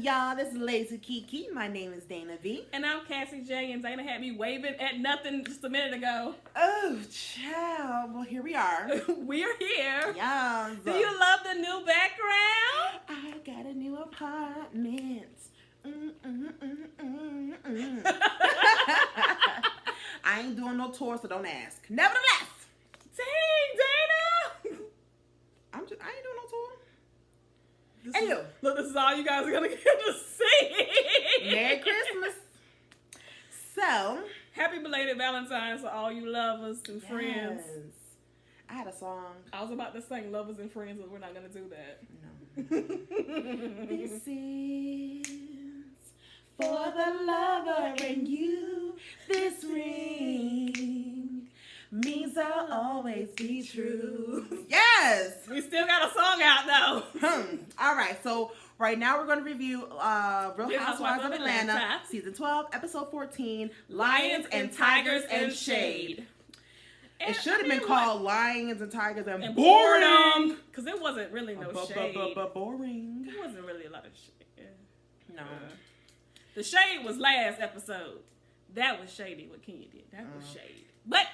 y'all? This is Lazy KeKe. My name is Dana V. And I'm Cassie J. And Dana had me waving at nothing just a minute ago. Oh, child. Well, here we are. We're here. Yes. Do you love the new background? I got a new apartment. I ain't doing no tour, so don't ask. Nevertheless. Dang, Dana. I ain't doing no tour. Look, this is all you guys are going to get to see. Merry Christmas. So. Happy belated Valentine's to all you lovers and friends. I had a song. I was about to sing Lovers and Friends, but we're not going to do that. No. This is for the lover and you. This ring means I'll always be true. Yes! We still got a song out, though. All right, so right now we're going to review Real Housewives of Atlanta, Season 12, Episode 14, Lions and Tigers and Shade. It should have been called Lions and Tigers and Boredom. Because it wasn't really no shade. Boring. It wasn't really a lot of shade. No. The shade was last episode. That was shady what Kenya did. That was shade. But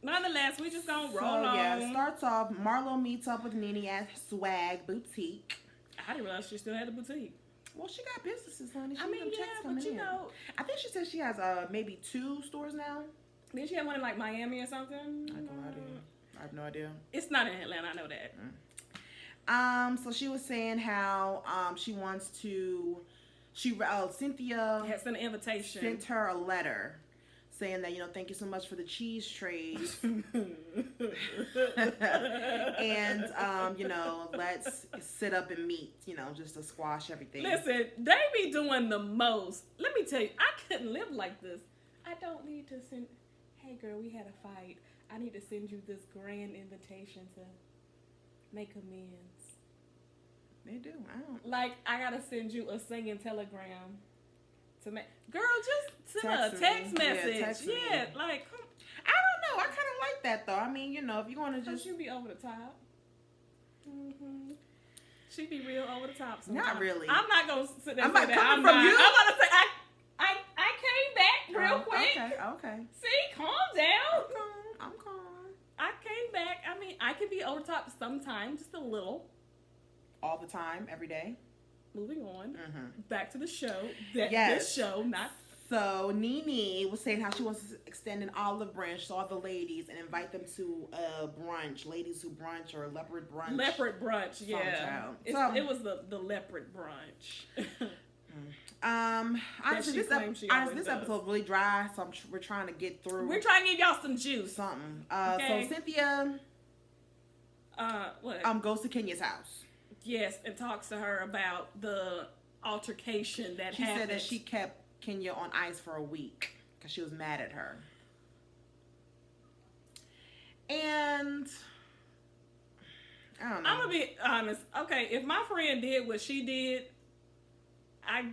nonetheless, we just gonna roll on. Yeah, it starts off. Marlo meets up with Nene at Swag Boutique. I didn't realize she still had a boutique. Well, she got businesses, honey. I mean, yeah, but you know, I think she said she has maybe 2 stores now. Did she have one in like Miami or something? I have no idea. It's not in Atlanta. I know that. So she was saying how she wants to. Cynthia had sent an invitation. Sent her a letter saying that, thank you so much for the cheese trade. And, let's sit up and meet, just to squash everything. Listen, they be doing the most. Let me tell you, I couldn't live like this. I don't need to send, hey girl, we had a fight. I need to send you this grand invitation to make amends. They do. I don't. Like, I gotta send you a singing telegram to make. Girl, just send a text message. Yeah, like. I don't know. I kind of like that though. I mean, if you want to just. She be over the top. She be real over the top. Sometimes. Not really. I'm not gonna sit there. I'm not coming from you. I'm gonna say I came back real quick. Okay. See, calm down. I'm calm. I came back. I mean, I can be over the top sometimes, just a little. All the time, every day. Moving on. Back to the show. Yes. This show, not. So, Nene was saying how she wants to extend an olive branch to all the ladies and invite them to a brunch. Ladies who brunch or leopard brunch. Leopard brunch, yeah. It was the leopard brunch. Honestly, this episode really dry, so we're trying to get through. We're trying to give y'all some juice. Something. Okay. So, Cynthia what? Goes to Kenya's house. Yes, and talks to her about the altercation that happened. She said that she kept Kenya on ice for a week because she was mad at her. And I don't know. I'm gonna be honest. Okay, if my friend did what she did, I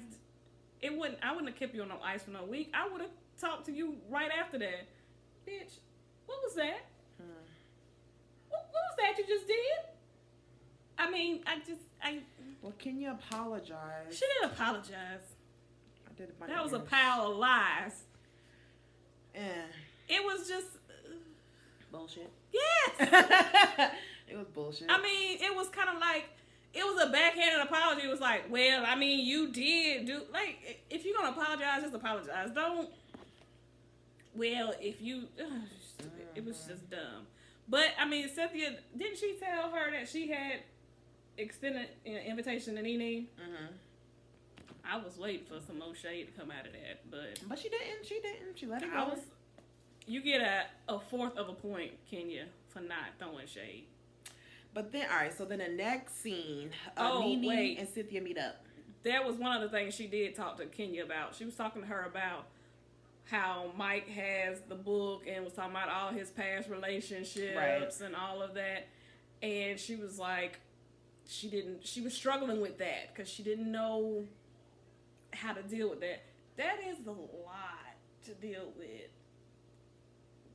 wouldn't have kept you on no ice for no week. I would have talked to you right after that. Bitch, what was that? What was that you just did? I mean, Well, Kenya apologized. She didn't apologize. I did. That was a pile of lies. Yeah. It was just bullshit. Yes. It was bullshit. I mean, it was kind of like it was a backhanded apology. It was like, well, I mean, you did do like if you're gonna apologize, just apologize. Don't. Well, if you, it was just dumb. But I mean, Cynthia, didn't she tell her that she had extended an invitation to Nene? I was waiting for some more shade to come out of that, but she didn't. She let it go. You get a fourth of a point, Kenya, for not throwing shade. But then, all right. So then the next scene, Nene and Cynthia meet up. That was one of the things she did talk to Kenya about. She was talking to her about how Mike has the book and was talking about all his past relationships and all of that, and she was like, she was struggling with that because she didn't know how to deal with that. That is a lot to deal with.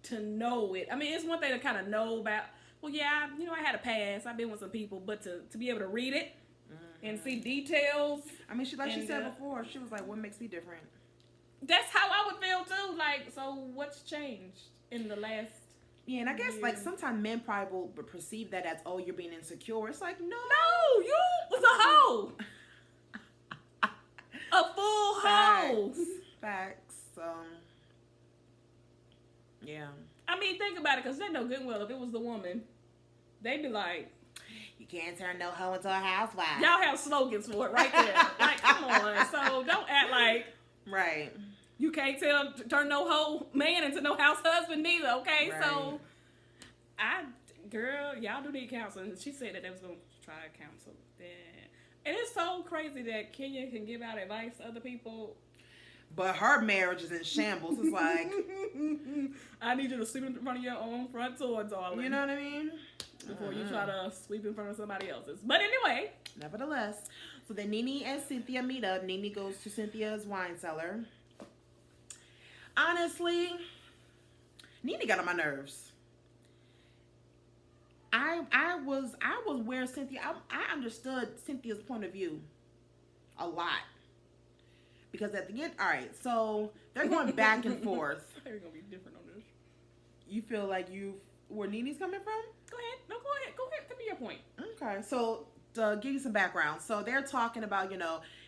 To know it. I mean, it's one thing to kind of know about, well, yeah, I had a past. I've been with some people, but to be able to read it, and see details. I mean, she said before, she was like, "What makes me different?" That's how I would feel too. Like, so what's changed in the last? Yeah, and I guess like sometimes men probably will perceive that as, "Oh, you're being insecure." It's like, no, you was a hoe, a full hoe. Facts. Yeah. I mean, think about it, because they know good and well if it was the woman, they'd be like, "You can't turn no hoe into a housewife." Y'all have slogans for it right there. Like, come on. So don't act like right. You can't turn no hoe man into no house husband neither. Okay, right. So girl, y'all do need counseling. She said that they was gonna try to counsel. Yeah. And it's so crazy that Kenya can give out advice to other people. But her marriage is in shambles. It's like, I need you to sweep in front of your own front door, darling. You know what I mean? Before you try to sweep in front of somebody else's. But anyway. Nevertheless. So then Nene and Cynthia meet up. Nene goes to Cynthia's wine cellar. Honestly, Nene got on my nerves. I was where Cynthia, I understood Cynthia's point of view a lot. Because at the end, all right, so they're going back and forth. They're going to be different on this. You feel like where Nene's coming from? Go ahead. No, go ahead. Tell me your point. Okay, so to give you some background. So they're talking about,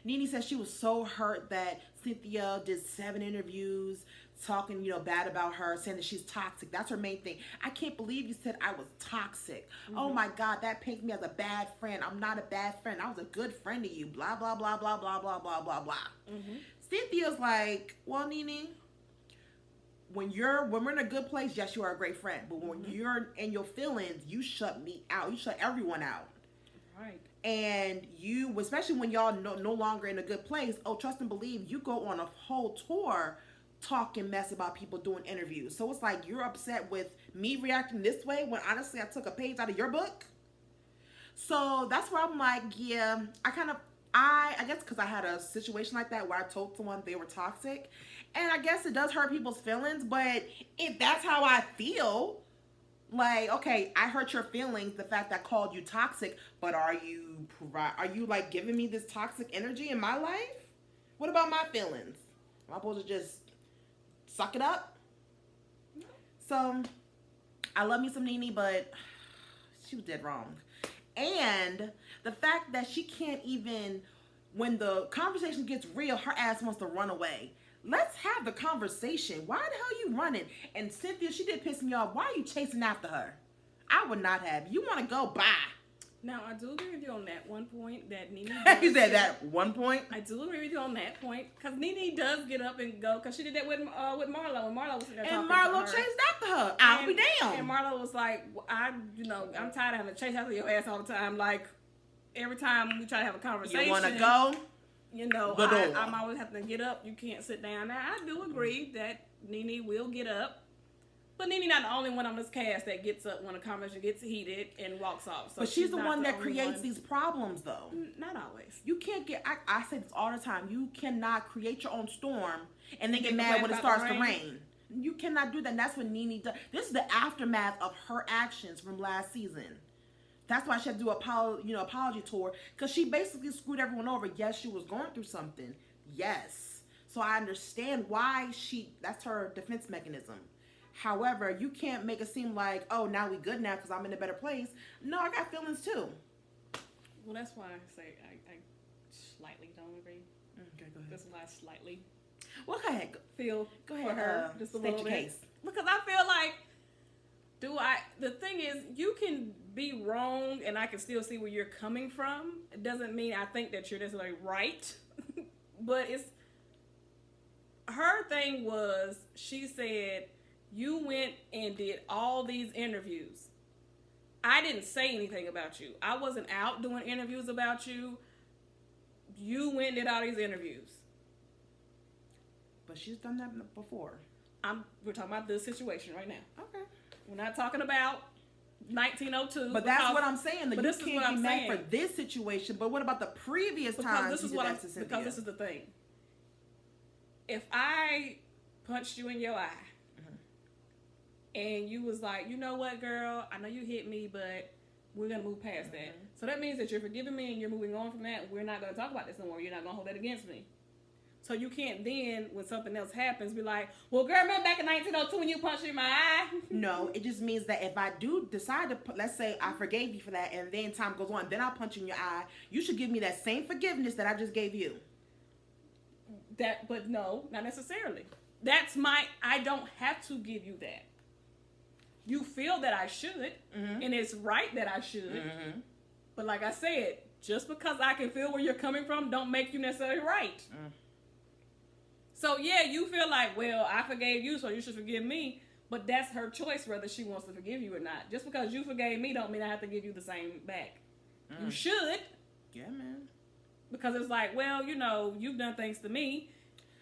Nene said she was so hurt that Cynthia did 7 interviews talking, bad about her, saying that she's toxic. That's her main thing. I can't believe you said I was toxic. Mm-hmm. Oh my God, that paints me as a bad friend. I'm not a bad friend. I was a good friend to you. Blah, blah, blah, blah, blah, blah, blah, blah, blah. Mm-hmm. Cynthia's like, well, Nene, when we're in a good place, yes, you are a great friend. But when you're in your feelings, you shut me out. You shut everyone out. Right. And you, especially when y'all no longer in a good place, trust and believe, you go on a whole tour talking mess about people doing interviews. So it's like you're upset with me reacting this way when honestly I took a page out of your book. So that's where I'm like, yeah, I guess because I had a situation like that where I told someone they were toxic, and I guess it does hurt people's feelings, but if that's how I feel, like, okay, I hurt your feelings, the fact that I called you toxic, but are you like giving me this toxic energy in my life? What about my feelings? Am I supposed to just suck it up? No. So, I love me some Nene, but she was dead wrong. And the fact that she can't even, when the conversation gets real, her ass wants to run away. Let's have the conversation. Why the hell you running? And Cynthia, she did piss me off. Why are you chasing after her? I would not have. You want to go, bye. Now, I do agree with you on that one point that Nene You said that one point? I do agree with you on that point. Because Nene does get up and go. Because she did that with Marlo. And Marlo was there and Marlo chased after her. I'll be damned. And Marlo was like, I'm tired of having to chase after your ass all the time. Like, every time we try to have a conversation. You want to go? I'm always having to get up. You can't sit down. Now, I do agree that Nene will get up. But Nene not the only one on this cast that gets up when a conversation gets heated and walks off. So but she's the one that creates these problems, though. Not always. You can't get... I say this all the time. You cannot create your own storm and then get mad when it starts to rain. You cannot do that. And that's what Nene does. This is the aftermath of her actions from last season. That's why she had to do apology tour, because she basically screwed everyone over. Yes, she was going through something. Yes. So I understand why that's her defense mechanism. However, you can't make it seem like, oh, now we good now because I'm in a better place. No, I got feelings too. Well, that's why I say I slightly don't agree. Okay, go ahead. That's why I slightly. Well, go ahead. Go ahead. For her, just a little bit. Case. Because I feel like, the thing is, you can be wrong and I can still see where you're coming from. It doesn't mean I think that you're necessarily right. But her thing was, she said, you went and did all these interviews. I didn't say anything about you. I wasn't out doing interviews about you. You went and did all these interviews. But she's done that before. We're talking about this situation right now. Okay. We're not talking about 1902. But that's what I'm saying. That you can't be mad for this situation. But what about the previous times you did that to Cynthia? Because this is the thing. If I punched you in your eye, and you was like, you know what, girl? I know you hit me, but We're going to move past that. So that means that you're forgiving me and you're moving on from that. We're not going to talk about this no more. You're not going to hold that against me. So you can't then, when something else happens, be like, well, girl, remember back in 1902 when you punched me in my eye? No, it just means that if I do decide to, let's say I forgave you for that, and then time goes on, then I'll punch you in your eye, you should give me that same forgiveness that I just gave you. But no, not necessarily. I don't have to give you that. You feel that I should, and it's right that I should. But like I said, just because I can feel where you're coming from don't make you necessarily right. So yeah, you feel like, well, I forgave you, so you should forgive me. But that's her choice whether she wants to forgive you or not. Just because you forgave me don't mean I have to give you the same back. You should. Yeah, man. Because it's like, well, you know, you've done things to me.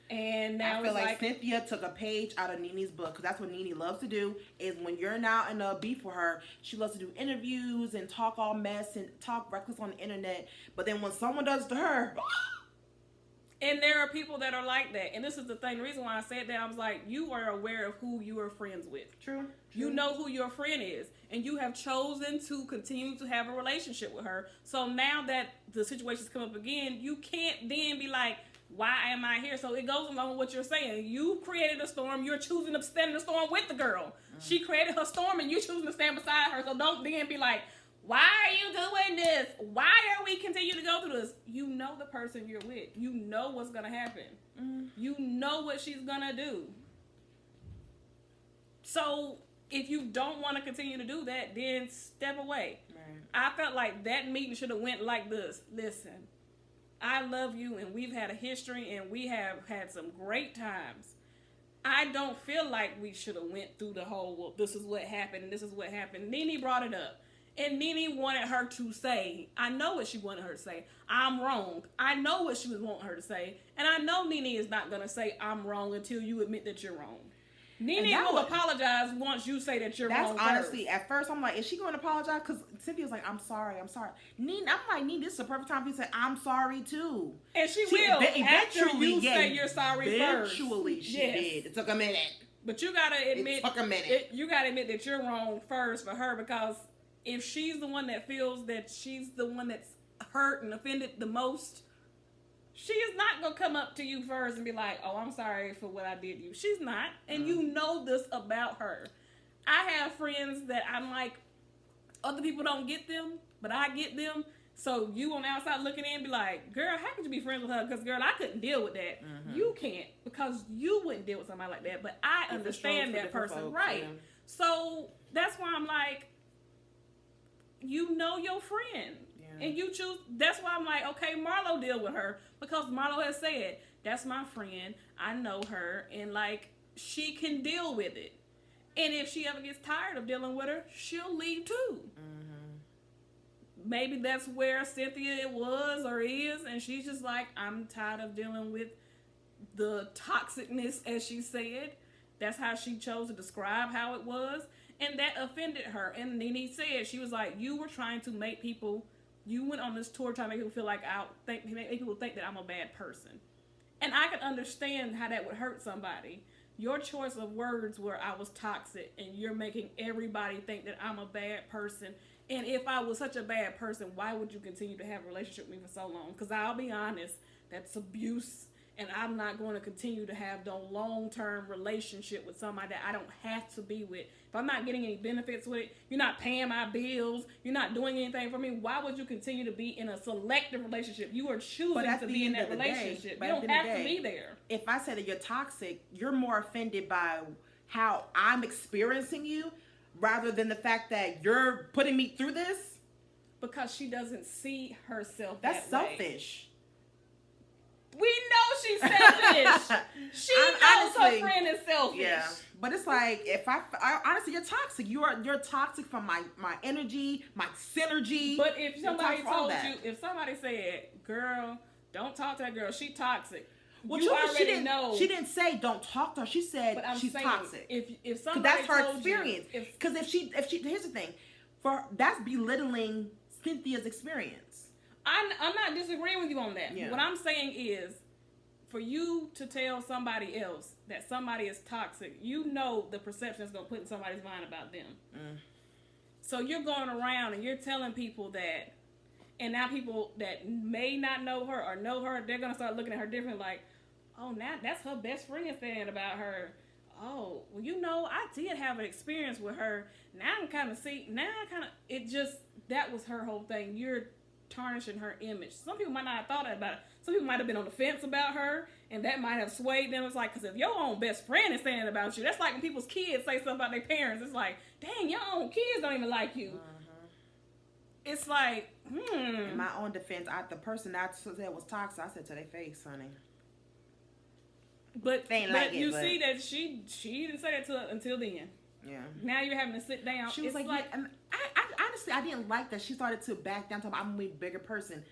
And now I feel like Cynthia took a page out of Nene's book, because that's what Nene loves to do, is when you're now in a beef with her, she loves to do interviews and talk all mess and talk reckless on the internet. But then when someone does it to her... And there are people that are like that. And this is the thing. The reason why I said that, I was like, you are aware of who you are friends with. True. You know who your friend is. And you have chosen to continue to have a relationship with her. So now that the situation's come up again, you can't then be like, why am I here? So it goes along with what you're saying. You created a storm. You're choosing to stand in the storm with the girl. She created her storm and you're choosing to stand beside her. So don't then be like, why are you doing this? Why are we continuing to go through this? You know the person you're with. You know what's going to happen. You know what she's going to do. So if you don't want to continue to do that, then step away. Right. I felt like that meeting should have went like this. Listen, I love you and we've had a history and we have had some great times. I don't feel like we should have went through the whole, well, this is what happened and this is what happened. Nene brought it up. And Nene wanted her to say, I know what she wanted her to say, I'm wrong. I know what she was wanting her to say. And I know Nene is not going to say, I'm wrong until you admit that you're wrong. Nene will apologize once you say that you're wrong. That's honestly, at first I'm like, is she going to apologize? Because Cynthia's like, I'm sorry. Nene, I'm like, Nene, this is the perfect time for you to say, I'm sorry too. And she will. Eventually, you say you're sorry first. Eventually, she did. It took a minute. But you got to admit. It took a minute. You got to admit that you're wrong first for her, because if she's the one that feels that she's the one that's hurt and offended the most, she is not going to come up to you first and be like, oh, I'm sorry for what I did to you. She's not. And you know this about her. I have friends that I'm like, other people don't get them, but I get them. So you on the outside looking in be like, girl, how could you be friends with her? Because, girl, I couldn't deal with that. You can't, because you wouldn't deal with somebody like that. But I understand that person. Folks, right. Yeah. So that's why I'm like, you know your friend. Yeah. And you choose. That's why I'm like, okay, Marlo deal with her, because Marlo has said, that's my friend. I know her. And like, she can deal with it. And if she ever gets tired of dealing with her, she'll leave too. Maybe that's where Cynthia was or is. And she's just like, I'm tired of dealing with the toxicness, as she said. That's how she chose to describe how it was. And that offended her. And Nene said, she was like, you were trying to make people, you went on this tour trying to make people feel like, make people think that I'm a bad person. And I can understand how that would hurt somebody. Your choice of words were, I was toxic, and you're making everybody think that I'm a bad person. And if I was such a bad person, why would you continue to have a relationship with me for so long? Because I'll be honest, that's abuse. And I'm not going to continue to have no long-term relationship with somebody that I don't have to be with. If I'm not getting any benefits with it, you're not paying my bills, you're not doing anything for me, why would you continue to be in a selective relationship? You are choosing to be in that relationship. You don't have to be there. If I say that you're toxic, you're more offended by how I'm experiencing you rather than the fact that you're putting me through this. Because she doesn't see herself That's that way. selfish. We know she's selfish. She knows her friend is selfish. Yeah, but it's like, if I honestly, you're toxic. You're toxic from my energy, my synergy. But if somebody told you, if somebody said, "Girl, don't talk to that girl. She toxic." Well, you already know. She didn't say don't talk to her. She said she's toxic. If somebody that's her experience. Because if she here's the thing, that's belittling Cynthia's experience. I'm not disagreeing with you on that. Yeah. What I'm saying is, for you to tell somebody else that somebody is toxic, you know the perception is going to put in somebody's mind about them. So you're going around and you're telling people that, and now people that may not know her or know her, they're going to start looking at her different, like, oh, now that's her best friend saying about her. Oh, well, you know, I did have an experience with her. Now I'm kind of that was her whole thing. You're tarnishing her image. Some people might not have thought about it. Some people might have been on the fence about her, and that might have swayed them. It's like, because if your own best friend is saying about you, that's like when people's kids say something about their parents. It's like, dang, your own kids don't even like you. It's like, In my own defense, the person I said was toxic, I said to their face, honey. But you see that she didn't say that until then. Yeah. Now you're having to sit down. She was like I honestly, I didn't like that she started to back down to I'm a bigger person.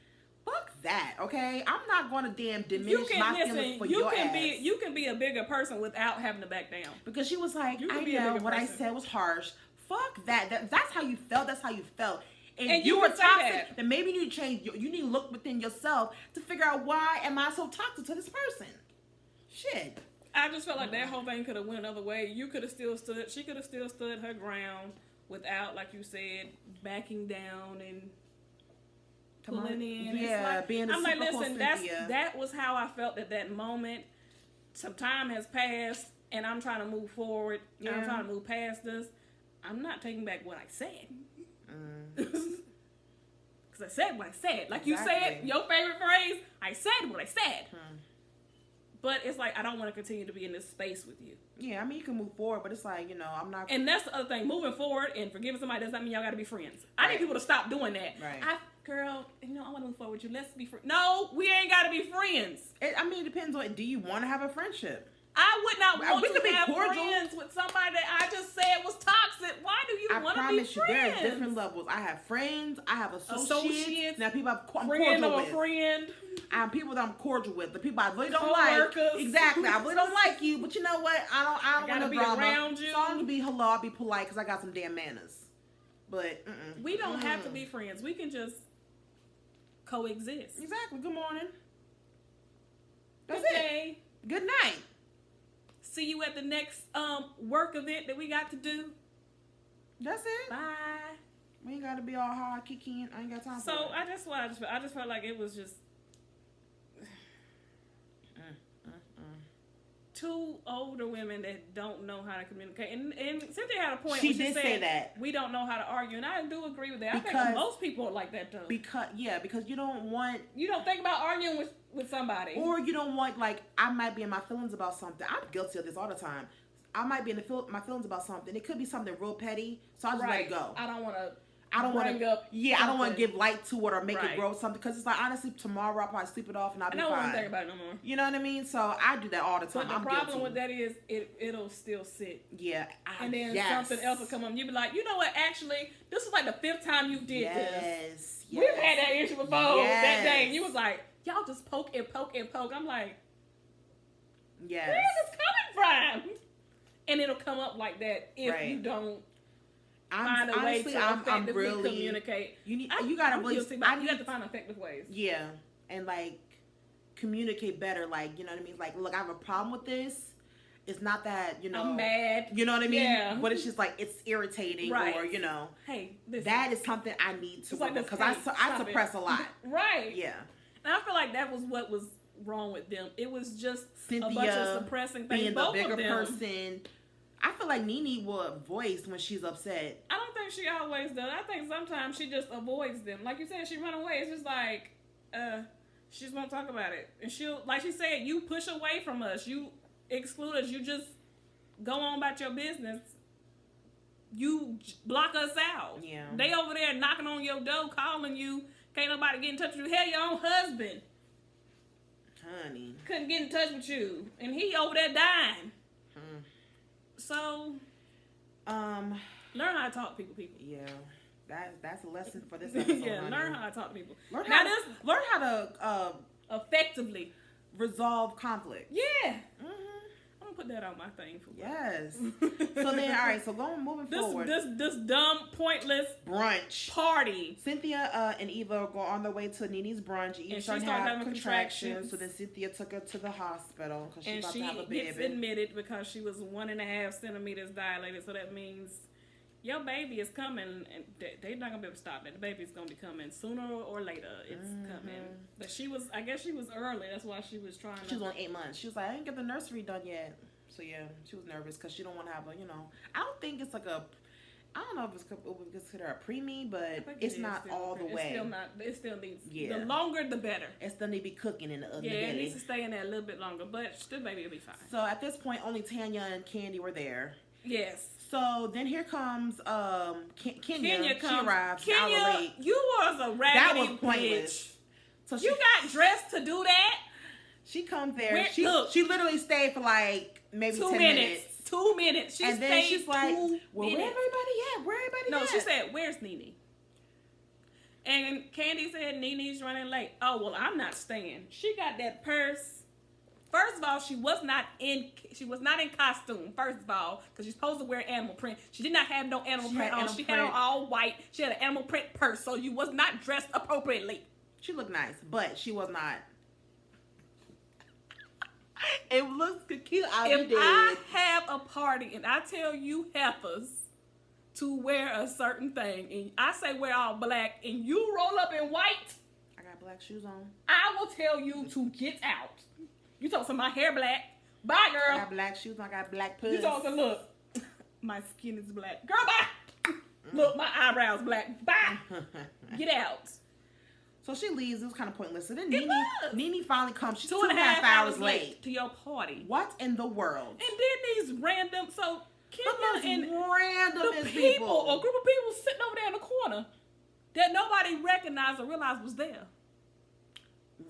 Fuck that, okay? I'm not going to damn diminish my feelings for your ass. You can be a bigger person without having to back down. Because she was like, I know what I said was harsh. Fuck that. That's how you felt. That's how you felt. And you were toxic. Then maybe you need to change. You need to look within yourself to figure out why am I so toxic to this person. Shit. I just felt like that whole thing could have went another way. She could have still stood her ground without, like you said, backing down and pulling in. Yeah, being I'm like, listen, that was how I felt at that moment. Some time has passed, and I'm trying to move forward. Yeah. I'm trying to move past this. I'm not taking back what I said. Because I said what I said. Like you said, your favorite phrase, I said what I said. But it's like, I don't want to continue to be in this space with you. Yeah, I mean, you can move forward, but it's like, I'm not... And that's the other thing. Moving forward and forgiving somebody does not mean y'all got to be friends. I need people to stop doing that. Right. Girl, I want to move forward with you. Let's be friends. No, we ain't got to be friends. It depends on, do you want to have a friendship? I would not want to have friends with somebody that I just said was toxic. Why do you want to be friends? I promise you, there are different levels. I have friends. I have associates. Now, people I'm cordial with. Friend. I have people that I'm cordial with. The people I really don't like. Exactly. I really don't like you. But you know what? I don't want to be around you. So I'm going to be hello. I'll be polite because I got some damn manners. But we don't have to be friends. We can just coexist. Exactly. Good morning. That's Good day. Good night. See you at the next work event that we got to do. That's it. Bye. We ain't got to be all hard, KeKe. I ain't got time for it. So I just felt like it was just two older women that don't know how to communicate. And Cynthia had a point. She did say that. We don't know how to argue. And I do agree with that. I think most people are like that, though. Because you don't want... You don't think about arguing with somebody. Or you don't want, like, I might be in my feelings about something. I'm guilty of this all the time. I might be in my feelings about something. It could be something real petty. So I just let it go. I don't want to... I don't want to give light to it or make it grow something, because it's like, honestly, tomorrow I'll probably sleep it off and I'll be fine. I don't want to think about it no more. You know what I mean? So I do that all the time. But the problem with that is it'll still sit. Yeah. And then something else will come up. You be like, you know what? Actually, this is like the 5th time you did this. Yes. We've had that issue before that day. And you was like, y'all just poke and poke and poke. I'm like, yes. Where is this coming from? And it'll come up like that if you don't. Find a way to effectively communicate. You have to find effective ways. Yeah, and like communicate better. Like, you know what I mean? Like, look, I have a problem with this. It's not that, I'm mad. You know what I mean? Yeah. But it's just like it's irritating, or hey, that is something I need to work because I suppress a lot. Right. Yeah. And I feel like that was what was wrong with them. It was just Cynthia, a bunch of suppressing things. Being the bigger person. I feel like Nene will voice when she's upset. I don't think she always does. I think sometimes she just avoids them. Like you said, she run away. It's just like, she just won't talk about it. And she'll, like she said, you push away from us. You exclude us. You just go on about your business. You block us out. Yeah. They over there knocking on your door, calling you. Can't nobody get in touch with you. Hell, your own husband. Honey. Couldn't get in touch with you. And he over there dying. So, learn how to talk to people. Yeah, that's a lesson for this episode. Yeah, learn how to talk to people. Learn how to effectively resolve conflict. Yeah. Mm-hmm. I'm gonna put that on my thing for yes. So then, all right. So moving forward. This dumb, pointless brunch party. Cynthia and Eva go on their way to Nene's brunch. Eva started having contractions. So then Cynthia took her to the hospital because she's about to have a baby. And she gets admitted because she was 1.5 centimeters dilated. So that means your baby is coming, and they're not gonna be able to stop it. The baby's gonna be coming sooner or later. It's coming. But I guess she was early. That's why she was trying. She was on 8 months. She was like, I didn't get the nursery done yet. So yeah, she was nervous because she don't want to have a, I don't think it's like I don't know if it's considered a preemie, but it's not all the way. It still needs, the longer the better. It still need to be cooking in the oven. Yeah, it needs to stay in there a little bit longer, but still baby will be fine. So at this point, only Tanya and Candy were there. Yes. So then here comes Kenya. She arrives Kenya, an hour late. You was a raggedy That was pointless. bitch. So you got dressed to do that? She comes there. She literally stayed for like maybe 10 minutes. 2 minutes. And then she's like, well, where everybody at? Where everybody at? No, she said, where's Nene? And Candy said, Nene's running late. Oh, well, I'm not staying. She got that purse. First of all, she was not in costume, first of all, because she's supposed to wear animal print. She did not have no animal print on. She had on all white. She had an animal print purse, so you was not dressed appropriately. She looked nice, but she was not. It looks cute out If I have a party and I tell you heifers to wear a certain thing, and I say wear all black, and you roll up in white, I got black shoes on. I will tell you to get out. You talking my hair black? Bye, girl. I got black shoes. I got black puss. You talking? Look, my skin is black. Girl, bye. Look, my eyebrows black. Bye. Get out. So she leaves. It was kind of pointless. So then Nene finally comes. She's 2.5 hours late to your party. What in the world? And then these random, so Kenya and random people, a group of people sitting over there in the corner that nobody recognized or realized was there.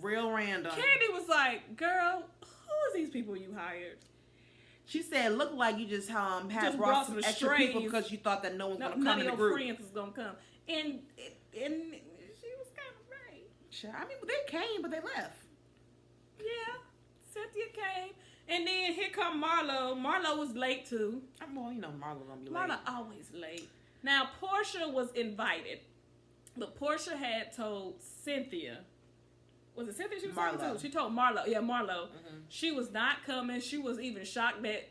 Real random. Candy was like, "Girl, who is these people you hired?" She said, "Look like you just brought some extra people because you thought that no one's gonna come in the group. None of your friends was gonna come." And she was kind of right. Sure. I mean, they came, but they left. Yeah, Cynthia came, and then here come Marlo. Marlo was late too. Well, Marlo gonna be late. Marlo always late. Now Portia was invited, but Portia had told Cynthia. Was it Cynthia she was talking to? She told Marlo. Yeah, Marlo. Mm-hmm. She was not coming. She was even shocked that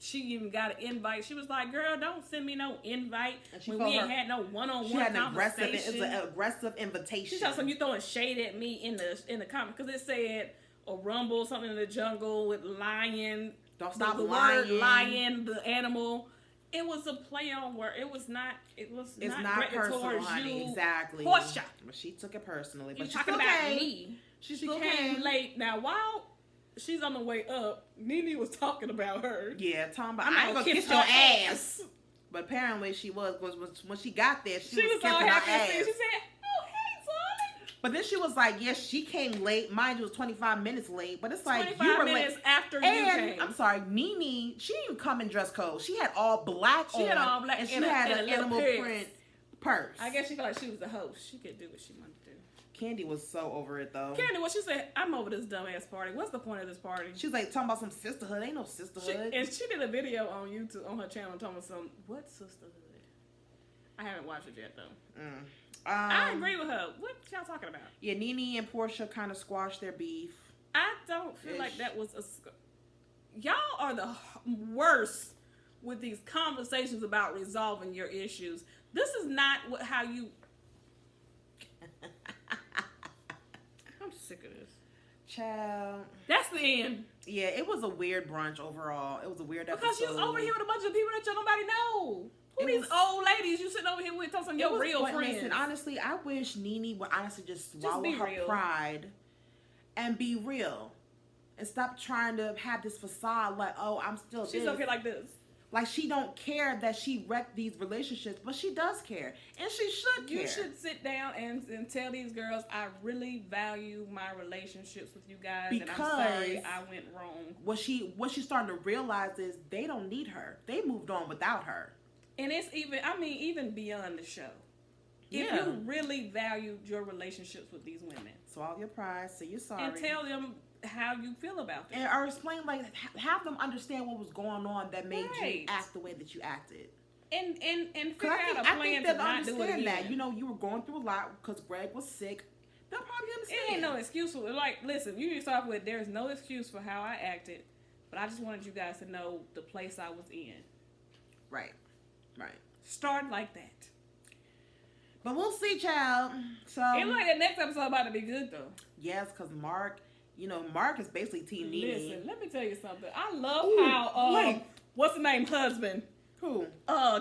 she even got an invite. She was like, "Girl, don't send me no invite when we ain't had no one-on-one conversation." It was an aggressive invitation. She told some you throwing shade at me in the comment because it said a rumble something in the jungle with lion. Don't stop lying. Word lion, the animal. It was a play on word. It was not. It's not personal, honey. You. Exactly. Portia. But she took it personally. But she's talking about me. She came late. Now, while she's on the way up, Nene was talking about her. Yeah, talking about I ain't gonna kiss your ass. But apparently she was when she got there, she was kissing her ass. She said, "Oh, hey, Sonny." But then she was like, "Yes, she came late. Mind you, it was 25 minutes late. But it's like 25 minutes late after you came." I'm sorry, Nene. She didn't come in dress code. She had all black on. She had all black, and she had an animal print purse. I guess she felt like she was the host. She could do what she wanted to do. Candy was so over it though. Candy, what she said, "I'm over this dumbass party. What's the point of this party?" She's like talking about some sisterhood. Ain't no sisterhood. She did a video on YouTube on her channel talking about what sisterhood. I haven't watched it yet though. I agree with her. What y'all talking about? Yeah, Nene and Portia kind of squashed their beef. I don't feel like that was y'all are the worst with these conversations about resolving your issues. This is not how you. I'm sick of this. Child. That's the end. Yeah, it was a weird brunch overall. It was a weird episode. Because you was over here with a bunch of people that nobody know. Who these old ladies you sitting over here with talking your real friends? Listen, honestly, I wish Nene would honestly just swallow her pride and be real. And stop trying to have this facade like, oh, I'm still She's okay like this. Like she don't care that she wrecked these relationships, but she does care. And she should care. You should sit down and tell these girls, I really value my relationships with you guys, because and I'm sorry I went wrong. What she's starting to realize is they don't need her. They moved on without her. And it's even beyond the show. If you really valued your relationships with these women. Swallow your pride, say you're sorry. And tell them how you feel about them. Or explain, have them understand what was going on that made you act the way that you acted. And figure out a plan to not do it again. That. You were going through a lot because Greg was sick. They'll probably understand. It ain't no excuse for listen, you need to start with, there's no excuse for how I acted, but I just wanted you guys to know the place I was in. Right. start like that. But we'll see, child. So it look like the next episode about to be good though. Yes, because Mark, Mark is basically Team Nene. Listen, let me tell you something. I love how what's the name husband? Who?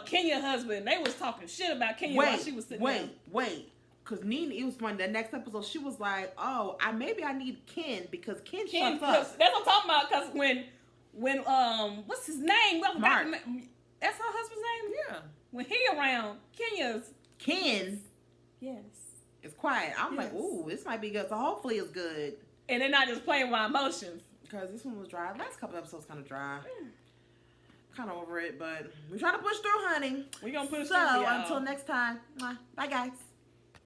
Kenya husband. They was talking shit about Kenya while she was sitting there. Wait. Because Nene, it was funny. The next episode, she was like, "Oh, maybe I need Ken because Ken shuts up." That's what I'm talking about. Because when what's his name? Mark. That's her husband's name. Yeah. When he around, Ken. Yes. It's quiet. I'm like, ooh, this might be good. So hopefully it's good. And they're not just playing with my emotions. Because this one was dry. Last couple episodes kind of dry. Kind of over it, but we're trying to push through, honey. We're going to push through. So until next time, bye guys.